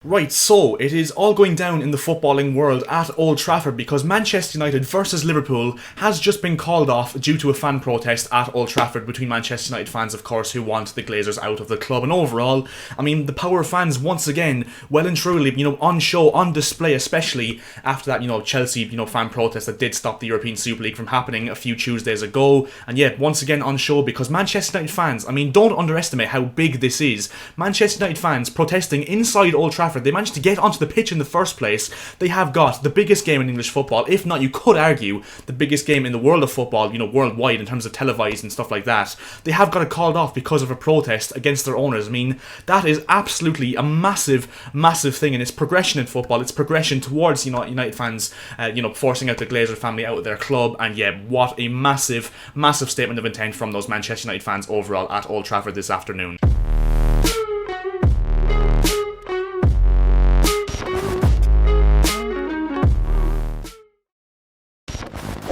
Right, so it is all going down in the footballing world at Old Trafford because Manchester United versus Liverpool has just been called off due to a fan protest at Old Trafford between Manchester United fans, of course, who want the Glazers out of the club. And overall, I mean, the power of fans once again, well and truly, on show, on display, especially after that, Chelsea, fan protest that did stop the European Super League from happening a few Tuesdays ago. And yeah, once again on show because Manchester United fans, don't underestimate how big this is. Manchester United fans protesting inside Old Trafford. They managed to get onto the pitch in the first place. They have got the biggest game in English football, if not, you could argue, the biggest game in the world of football, worldwide in terms of televised and stuff like that. They have got it called off because of a protest against their owners. That is absolutely a massive, massive thing, and it's progression in football. It's progression towards, United fans, forcing out the Glazer family out of their club, and yeah, what a massive, massive statement of intent from those Manchester United fans overall at Old Trafford this afternoon.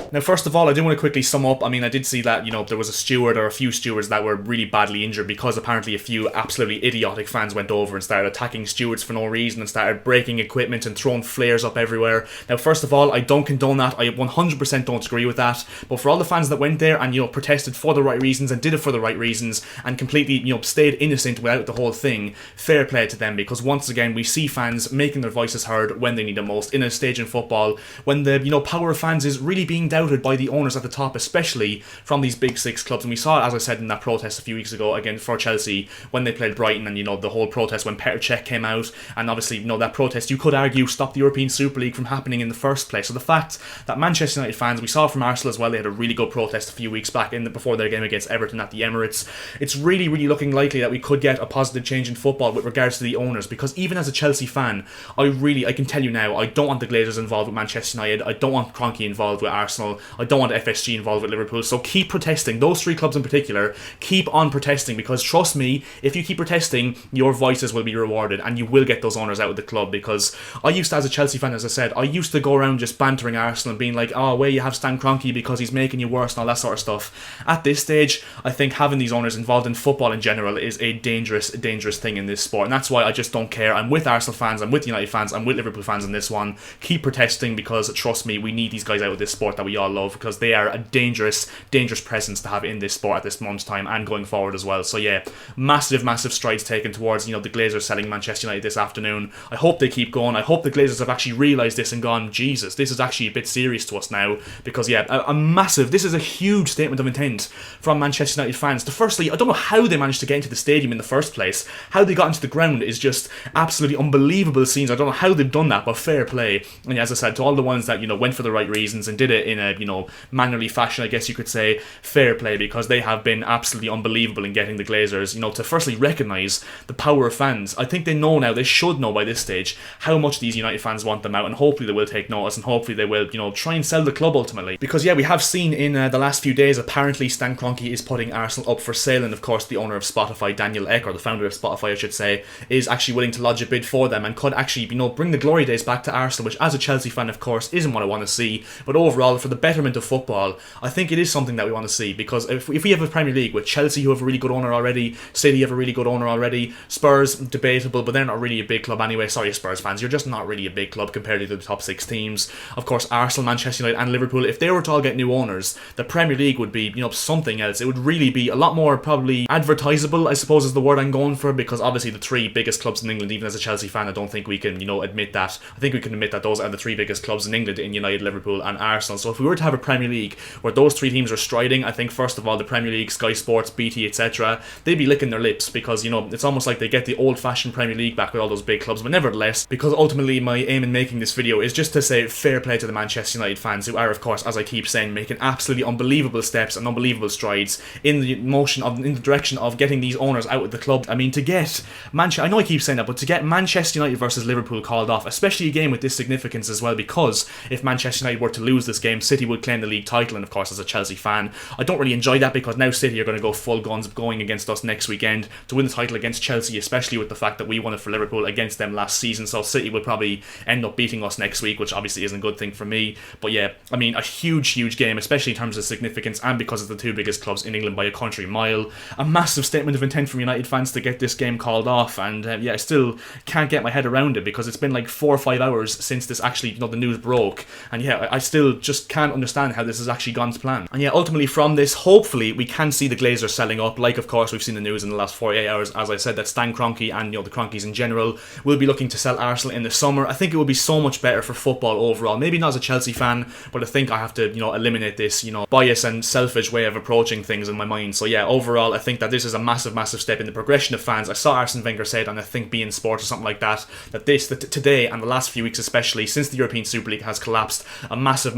Now, first of all, I do want to quickly sum up. I did see that, there was a steward or a few stewards that were really badly injured because apparently a few absolutely idiotic fans went over and started attacking stewards for no reason and started breaking equipment and throwing flares up everywhere. Now, first of all, I don't condone that. I 100% don't agree with that. But for all the fans that went there and, protested for the right reasons and did it for the right reasons and completely, stayed innocent without the whole thing, fair play to them, because once again, we see fans making their voices heard when they need it most in a stage in football, when the, power of fans is really being doubted by the owners at the top, especially from these big six clubs. And we saw it, as I said, in that protest a few weeks ago again for Chelsea when they played Brighton, and the whole protest when Petr Cech came out, and obviously that protest, you could argue, stopped the European Super League from happening in the first place. So the fact that Manchester United fans, we saw from Arsenal as well, they had a really good protest a few weeks back before their game against Everton at the Emirates. It's really, really looking likely that we could get a positive change in football with regards to the owners, because even as a Chelsea fan, I can tell you now, I don't want the Glazers involved with Manchester United, I don't want Kroenke involved with Arsenal, I don't want FSG involved with Liverpool. So keep protesting. Those three clubs in particular, keep on protesting, because trust me, if you keep protesting, your voices will be rewarded and you will get those owners out of the club. Because I used to, as a Chelsea fan, as I said, I used to go around just bantering Arsenal and being like, oh, where you have Stan Kroenke because he's making you worse and all that sort of stuff. At this stage, I think having these owners involved in football in general is a dangerous, dangerous thing in this sport, and that's why I just don't care. I'm with Arsenal fans, I'm with United fans, I'm with Liverpool fans on this one. Keep protesting, because trust me, we need these guys out of this sport that we all love, because they are a dangerous, dangerous presence to have in this sport at this moment's time and going forward as well. So yeah, massive, massive strides taken towards, the Glazers selling Manchester United this afternoon. I hope they keep going. I hope the Glazers have actually realised this and gone, Jesus, this is actually a bit serious to us now, because yeah, this is a huge statement of intent from Manchester United fans. To firstly, I don't know how they managed to get into the stadium in the first place. How they got into the ground is just absolutely unbelievable scenes. I don't know how they've done that, but fair play. And yeah, as I said, to all the ones that, went for the right reasons and did it in a, mannerly fashion, I guess you could say, fair play, because they have been absolutely unbelievable in getting the Glazers, to firstly recognise the power of fans. I think they know now, they should know by this stage, how much these United fans want them out, and hopefully they will take notice, and hopefully they will, try and sell the club ultimately. Because yeah, we have seen in the last few days, apparently Stan Kroenke is putting Arsenal up for sale, and of course the owner of Spotify, Daniel Ek, or the founder of Spotify I should say, is actually willing to lodge a bid for them, and could actually, bring the glory days back to Arsenal, which as a Chelsea fan of course isn't what I want to see, but overall for the betterment of football, I think it is something that we want to see. Because if we have a Premier League with Chelsea, who have a really good owner already, City have a really good owner already, Spurs, debatable, but they're not really a big club anyway. Sorry Spurs fans, you're just not really a big club compared to the top six teams. Of course Arsenal, Manchester United and Liverpool, if they were to all get new owners, the Premier League would be, something else. It would really be a lot more probably advertisable, I suppose is the word I'm going for, because obviously the three biggest clubs in England, even as a Chelsea fan, I don't think we can, admit that. I think we can admit that those are the three biggest clubs in England, in United, Liverpool and Arsenal. So if we were to have a Premier League where those three teams are striding, I think first of all the Premier League, Sky Sports, BT, etc., they'd be licking their lips, because it's almost like they get the old-fashioned Premier League back with all those big clubs. But nevertheless, because ultimately my aim in making this video is just to say fair play to the Manchester United fans, who are of course, as I keep saying, making absolutely unbelievable steps and unbelievable strides in the direction of getting these owners out of the club. To get I know I keep saying that, but to get Manchester United versus Liverpool called off, especially a game with this significance as well, because if Manchester United were to lose this game, City City would claim the league title, and of course as a Chelsea fan, I don't really enjoy that, because now City are going to go full guns going against us next weekend to win the title against Chelsea, especially with the fact that we won it for Liverpool against them last season. So City will probably end up beating us next week, which obviously isn't a good thing for me. But yeah, I mean, a huge game, especially in terms of significance, and because it's the two biggest clubs in England by a country mile. A massive statement of intent from United fans to get this game called off, and yeah, I still can't get my head around it, because it's been like 4 or 5 hours since this actually, the news broke, and yeah, I still just can't understand how this has actually gone to plan. And yeah, ultimately from this, hopefully we can see the Glazers selling up, like of course we've seen the news in the last 48 hours, as I said, that Stan Kroenke and the Kroenkes in general will be looking to sell Arsenal in the summer. I think it would be so much better for football overall, maybe not as a Chelsea fan, but I think I have to, eliminate this, bias and selfish way of approaching things in my mind. So yeah, overall I think that this is a massive step in the progression of fans. I saw Arsene Wenger say it on, I think, beIN Sport or something like that, that today and the last few weeks especially, since the European Super League has collapsed, a massive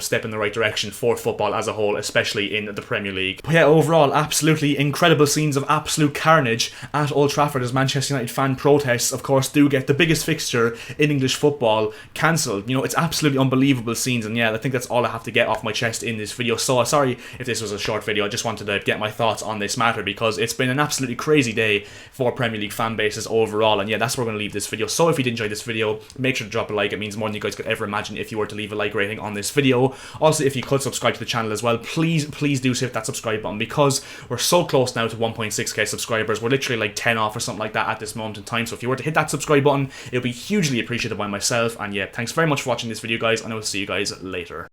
step in the right direction for football as a whole, especially in the Premier League. But yeah, overall, absolutely incredible scenes of absolute carnage at Old Trafford as Manchester United fan protests, of course, do get the biggest fixture in English football cancelled. It's absolutely unbelievable scenes, and yeah, I think that's all I have to get off my chest in this video. So sorry if this was a short video, I just wanted to get my thoughts on this matter, because it's been an absolutely crazy day for Premier League fan bases overall, and yeah, that's where we're going to leave this video. So if you did enjoy this video, make sure to drop a like. It means more than you guys could ever imagine if you were to leave a like rating on this video. Also, if you could subscribe to the channel as well, please do hit that subscribe button, because we're so close now to 1.6k subscribers. We're literally like 10 off or something like that at this moment in time, so if you were to hit that subscribe button, it would be hugely appreciated by myself. And yeah, thanks very much for watching this video, guys, and I will see you guys later.